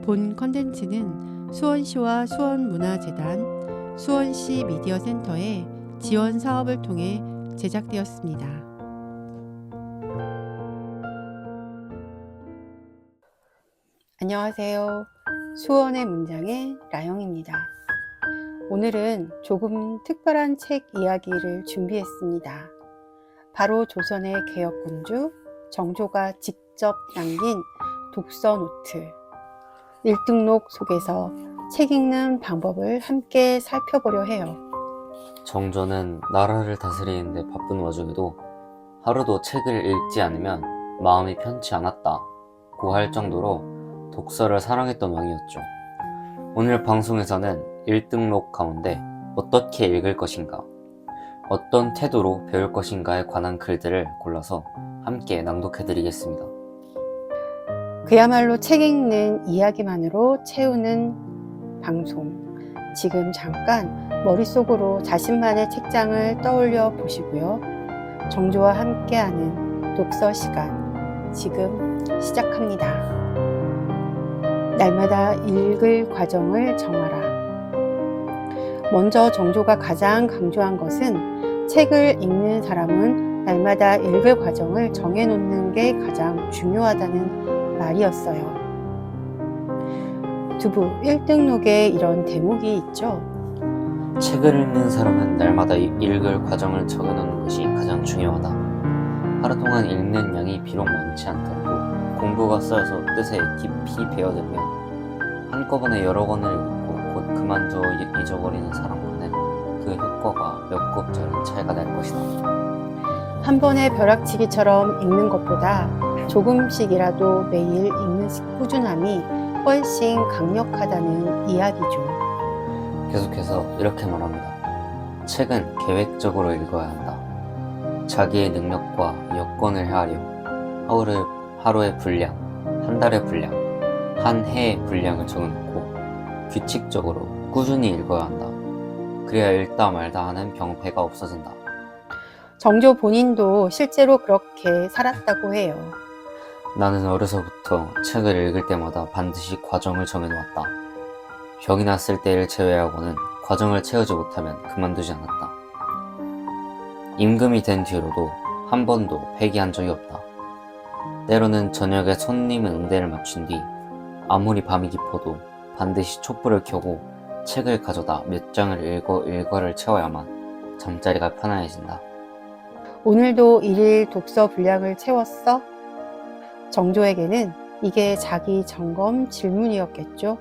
본 컨텐츠는 수원시와 수원문화재단, 수원시 미디어센터의 지원 사업을 통해 제작되었습니다. 안녕하세요. 수원의 문장의 라영입니다. 오늘은 조금 특별한 책 이야기를 준비했습니다. 바로 조선의 개혁군주 정조가 직접 남긴 독서 노트 1등록 속에서 책 읽는 방법을 함께 살펴보려 해요. 정조는 나라를 다스리는데 바쁜 와중에도 하루도 책을 읽지 않으면 마음이 편치 않았다고 할 정도로 독서를 사랑했던 왕이었죠. 오늘 방송에서는 1등록 가운데 어떻게 읽을 것인가, 어떤 태도로 배울 것인가에 관한 글들을 골라서 함께 낭독해드리겠습니다. 그야말로 책 읽는 이야기만으로 채우는 방송. 지금 잠깐 머릿속으로 자신만의 책장을 떠올려 보시고요. 정조와 함께하는 독서 시간 지금 시작합니다. 날마다 읽을 과정을 정하라. 먼저 정조가 가장 강조한 것은 책을 읽는 사람은 날마다 읽을 과정을 정해놓는 게 가장 중요하다는 말이었어요. 두부 1등록에 이런 대목이 있죠. 책을 읽는 사람은 날마다 읽을 과정을 적어놓는 것이 가장 중요하다. 하루 동안 읽는 양이 비록 많지 않더라도 공부가 쌓여서 뜻에 깊이 배어들면 한꺼번에 여러 권을 읽고 곧 그만두어 잊어버리는 사람과는 그 효과가 몇 곱절은 차이가 날 것이다. 한 번의 벼락치기처럼 읽는 것보다 조금씩이라도 매일 읽는 꾸준함이 훨씬 강력하다는 이야기죠. 계속해서 이렇게 말합니다. 책은 계획적으로 읽어야 한다. 자기의 능력과 여건을 헤아려 하루의 분량, 한 달의 분량, 한 해의 분량을 적어놓고 규칙적으로 꾸준히 읽어야 한다. 그래야 읽다 말다 하는 병폐가 없어진다. 정조 본인도 실제로 그렇게 살았다고 해요. 나는 어려서부터 책을 읽을 때마다 반드시 과정을 정해놓았다. 병이 났을 때를 제외하고는 과정을 채우지 못하면 그만두지 않았다. 임금이 된 뒤로도 한 번도 폐기한 적이 없다. 때로는 저녁에 손님 응대를 마친 뒤 아무리 밤이 깊어도 반드시 촛불을 켜고 책을 가져다 몇 장을 읽어를 채워야만 잠자리가 편안해진다. 오늘도 일일 독서 분량을 채웠어? 정조에게는 이게 자기 점검 질문이었겠죠.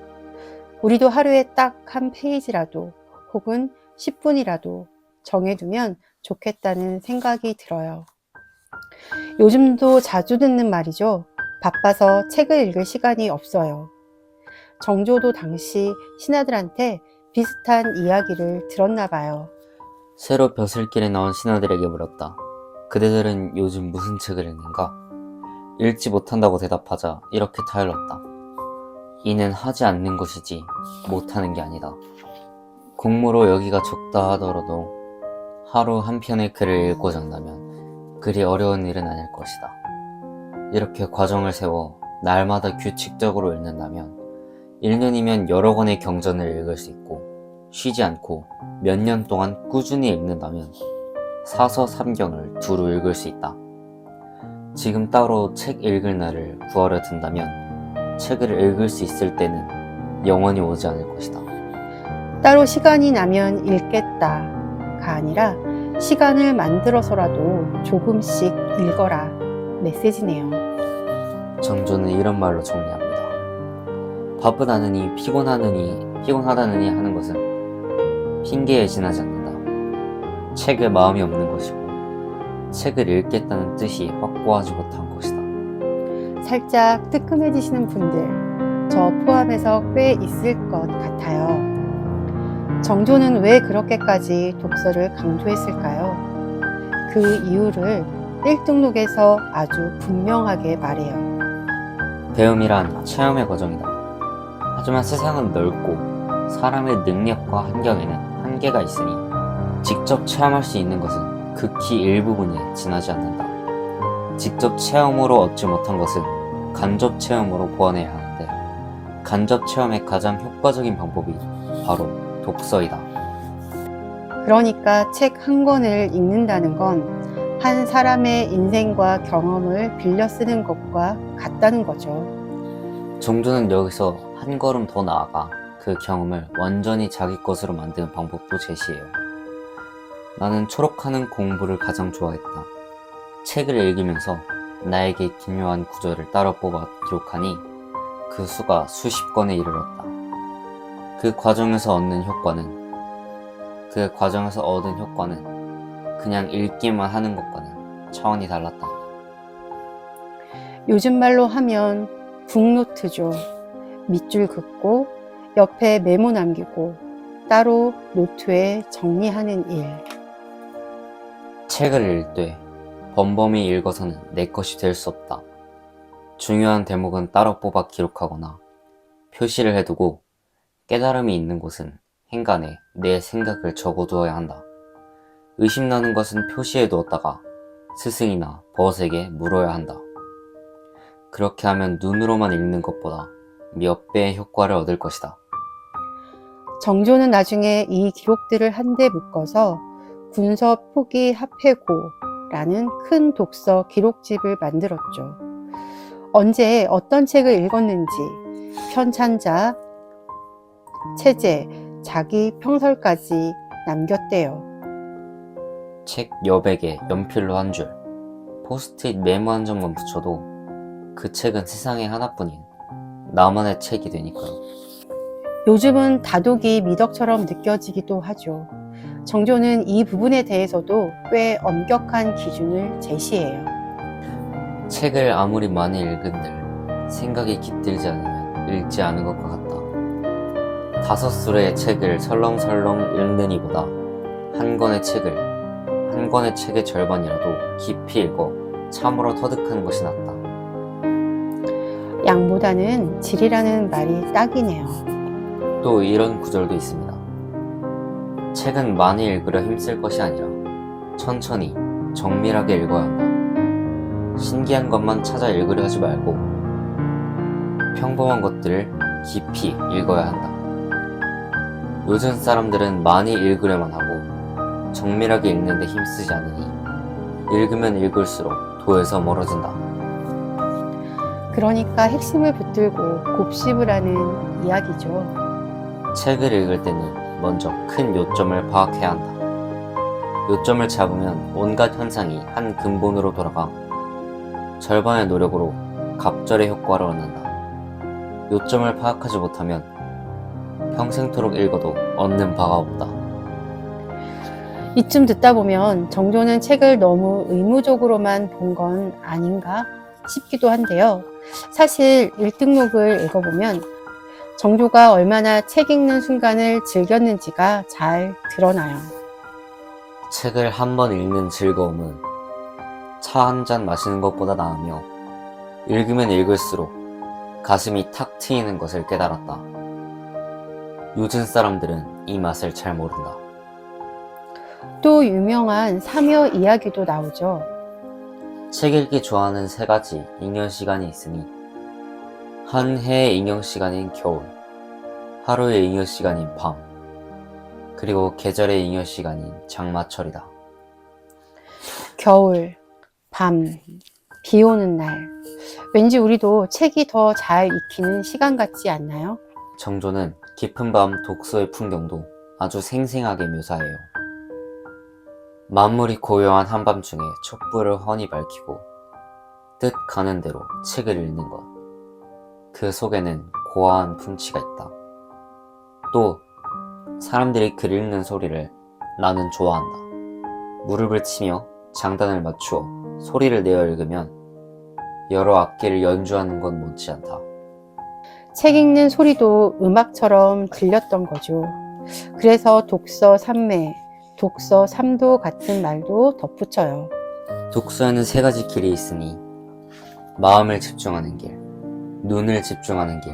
우리도 하루에 딱 한 페이지라도 혹은 10분이라도 정해두면 좋겠다는 생각이 들어요. 요즘도 자주 듣는 말이죠. 바빠서 책을 읽을 시간이 없어요. 정조도 당시 신하들한테 비슷한 이야기를 들었나 봐요. 새로 벼슬길에 나온 신하들에게 물었다. 그대들은 요즘 무슨 책을 읽는가? 읽지 못한다고 대답하자 이렇게 타일렀다. 이는 하지 않는 것이지 못하는 게 아니다. 공무로 여기가 적다 하더라도 하루 한 편의 글을 읽고자 한다면 그리 어려운 일은 아닐 것이다. 이렇게 과정을 세워 날마다 규칙적으로 읽는다면 1년이면 여러 권의 경전을 읽을 수 있고 쉬지 않고 몇 년 동안 꾸준히 읽는다면 사서 삼경을 두루 읽을 수 있다. 지금 따로 책 읽을 날을 구하려 든다면 책을 읽을 수 있을 때는 영원히 오지 않을 것이다. 따로 시간이 나면 읽겠다가 아니라 시간을 만들어서라도 조금씩 읽어라 메시지네요. 정조는 이런 말로 정리합니다. 바쁘다느니 피곤하다느니 하는 것은 핑계에 지나지 않는다. 책에 마음이 없는 것이고 책을 읽겠다는 뜻이 확고하지 못한 것이다. 살짝 뜨끔해지시는 분들 저 포함해서 꽤 있을 것 같아요. 정조는 왜 그렇게까지 독서를 강조했을까요? 그 이유를 1등록에서 아주 분명하게 말해요. 배움이란 체험의 과정이다. 하지만 세상은 넓고 사람의 능력과 환경에는 한계가 있으니 직접 체험할 수 있는 것은 극히 일부분에 지나지 않는다. 직접 체험으로 얻지 못한 것은 간접 체험으로 보완해야 하는데 간접 체험의 가장 효과적인 방법이 바로 독서이다. 그러니까 책 한 권을 읽는다는 건 한 사람의 인생과 경험을 빌려 쓰는 것과 같다는 거죠. 정조는 여기서 한 걸음 더 나아가 그 경험을 완전히 자기 것으로 만드는 방법도 제시해요. 나는 초록하는 공부를 가장 좋아했다. 책을 읽으면서 나에게 기묘한 구절을 따라 뽑아 기록하니 그 수가 수십 건에 이르렀다. 그 과정에서 얻은 효과는 그냥 읽기만 하는 것과는 차원이 달랐다. 요즘 말로 하면 북노트죠. 밑줄 긋고 옆에 메모 남기고 따로 노트에 정리하는 일. 책을 읽을 때 범범이 읽어서는 내 것이 될 수 없다. 중요한 대목은 따로 뽑아 기록하거나 표시를 해두고 깨달음이 있는 곳은 행간에 내 생각을 적어두어야 한다. 의심나는 것은 표시해 두었다가 스승이나 벗에게 물어야 한다. 그렇게 하면 눈으로만 읽는 것보다 몇 배의 효과를 얻을 것이다. 정조는 나중에 이 기록들을 한데 묶어서 군서 포기 합회고라는 큰 독서 기록집을 만들었죠. 언제 어떤 책을 읽었는지 편찬자, 체제, 자기 평설까지 남겼대요. 책 여백에 연필로 한 줄, 포스트잇 메모 한 점만 붙여도 그 책은 세상에 하나뿐인 나만의 책이 되니까요. 요즘은 다독이 미덕처럼 느껴지기도 하죠. 정조는 이 부분에 대해서도 꽤 엄격한 기준을 제시해요. 책을 아무리 많이 읽은들 생각이 깃들지 않으면 읽지 않은 것과 같다. 5수레의 책을 설렁설렁 읽는 이보다 한 권의 책의 절반이라도 깊이 읽어 참으로 터득하는 것이 낫다. 양보다는 질이라는 말이 딱이네요. 또 이런 구절도 있습니다. 책은 많이 읽으려 힘쓸 것이 아니라 천천히 정밀하게 읽어야 한다. 신기한 것만 찾아 읽으려 하지 말고 평범한 것들을 깊이 읽어야 한다. 요즘 사람들은 많이 읽으려만 하고 정밀하게 읽는데 힘쓰지 않으니 읽으면 읽을수록 도에서 멀어진다. 그러니까 핵심을 붙들고 곱씹으 라는 이야기죠. 책을 읽을 때는 먼저 큰 요점을 파악해야 한다. 요점을 잡으면 온갖 현상이 한 근본으로 돌아가 절반의 노력으로 갑절의 효과를 얻는다. 요점을 파악하지 못하면 평생토록 읽어도 얻는 바가 없다. 이쯤 듣다 보면 정조는 책을 너무 의무적으로만 본 건 아닌가 싶기도 한데요. 사실 1등록을 읽어보면 정조가 얼마나 책 읽는 순간을 즐겼는지가 잘 드러나요. 책을 한 번 읽는 즐거움은 차 한 잔 마시는 것보다 나으며 읽으면 읽을수록 가슴이 탁 트이는 것을 깨달았다. 요즘 사람들은 이 맛을 잘 모른다. 또 유명한 사며 이야기도 나오죠. 책 읽기 좋아하는 3가지 잉여 시간이 있으니 한 해의 잉여 시간인 겨울, 하루의 잉여 시간인 밤, 그리고 계절의 잉여 시간인 장마철이다. 겨울, 밤, 비 오는 날. 왠지 우리도 책이 더 잘 익히는 시간 같지 않나요? 정조는 깊은 밤 독서의 풍경도 아주 생생하게 묘사해요. 만물이 고요한 한밤중에 촛불을 훤히 밝히고 뜻 가는 대로 책을 읽는 것. 그 속에는 고아한 풍치가 있다. 또 사람들이 글 읽는 소리를 나는 좋아한다. 무릎을 치며 장단을 맞추어 소리를 내어 읽으면 여러 악기를 연주하는 건 못지않다. 책 읽는 소리도 음악처럼 들렸던 거죠. 그래서 독서 삼매, 독서 삼도 같은 말도 덧붙여요. 독서에는 3가지 길이 있으니 마음을 집중하는 길, 눈을 집중하는 길,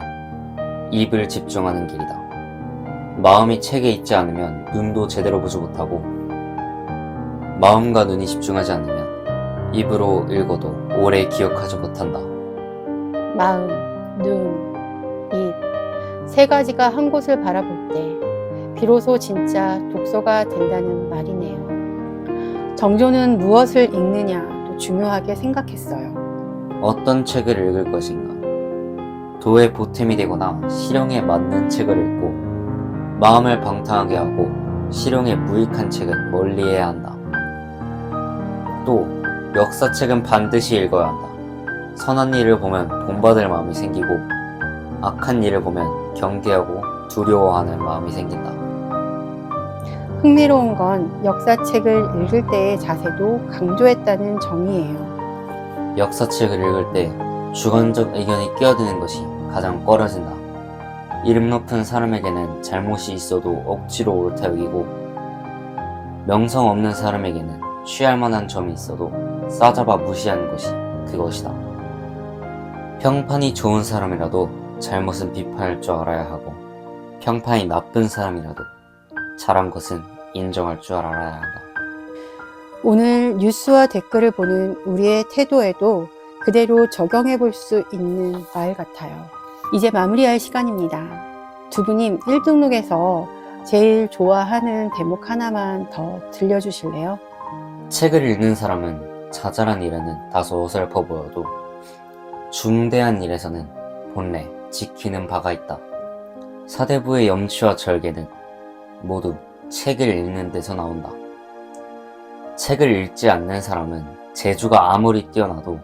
입을 집중하는 길이다. 마음이 책에 있지 않으면 눈도 제대로 보지 못하고 마음과 눈이 집중하지 않으면 입으로 읽어도 오래 기억하지 못한다. 마음, 눈, 입. 세 가지가 한 곳을 바라볼 때 비로소 진짜 독서가 된다는 말이네요. 정조는 무엇을 읽느냐도 중요하게 생각했어요. 어떤 책을 읽을 것인가? 도에 보탬이 되거나 실용에 맞는 책을 읽고 마음을 방탕하게 하고 실용에 무익한 책은 멀리해야 한다. 또 역사책은 반드시 읽어야 한다. 선한 일을 보면 본받을 마음이 생기고 악한 일을 보면 경계하고 두려워하는 마음이 생긴다. 흥미로운 건 역사책을 읽을 때의 자세도 강조했다는 점이에요. 역사책을 읽을 때 주관적 의견이 끼어드는 것이 가장 꺼려진다. 이름 높은 사람에게는 잘못이 있어도 억지로 옳다 여기고 명성 없는 사람에게는 취할 만한 점이 있어도 싸잡아 무시하는 것이 그것이다. 평판이 좋은 사람이라도 잘못은 비판할 줄 알아야 하고 평판이 나쁜 사람이라도 잘한 것은 인정할 줄 알아야 한다. 오늘 뉴스와 댓글을 보는 우리의 태도에도 그대로 적용해 볼 수 있는 말 같아요. 이제 마무리할 시간입니다. 두부님 1등록에서 제일 좋아하는 대목 하나만 더 들려주실래요? 책을 읽는 사람은 자잘한 일에는 다소 어설퍼 보여도 중대한 일에서는 본래 지키는 바가 있다. 사대부의 염치와 절개는 모두 책을 읽는 데서 나온다. 책을 읽지 않는 사람은 재주가 아무리 뛰어나도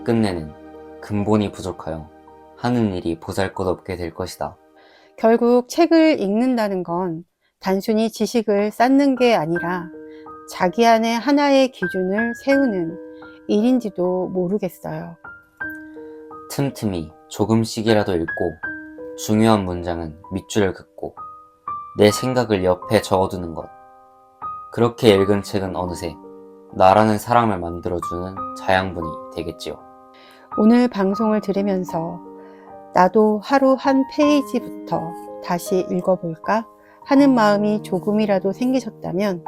끝내는 근본이 부족하여 하는 일이 보잘것없게 될 것이다. 결국 책을 읽는다는 건 단순히 지식을 쌓는 게 아니라 자기 안에 하나의 기준을 세우는 일인지도 모르겠어요. 틈틈이 조금씩이라도 읽고 중요한 문장은 밑줄을 긋고 내 생각을 옆에 적어두는 것. 그렇게 읽은 책은 어느새 나라는 사람을 만들어주는 자양분이 되겠지요. 오늘 방송을 들으면서 나도 하루 한 페이지부터 다시 읽어볼까 하는 마음이 조금이라도 생기셨다면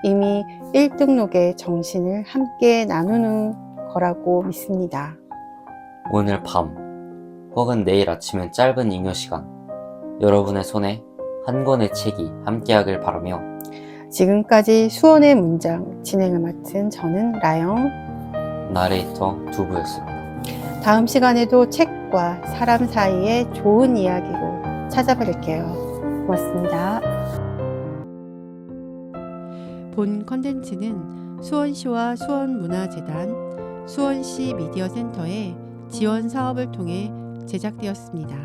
이미 1등록의 정신을 함께 나누는 거라고 믿습니다. 오늘 밤 혹은 내일 아침의 짧은 잉여 시간 여러분의 손에 한 권의 책이 함께하길 바라며 지금까지 수원의 문장 진행을 맡은 저는 라영, 나레이터 두부였습니다. 다음 시간에도 책과 사람 사이의 좋은 이야기로 찾아뵐게요. 고맙습니다. 본 컨텐츠는 수원시와 수원문화재단, 수원시 미디어센터의 지원 사업을 통해 제작되었습니다.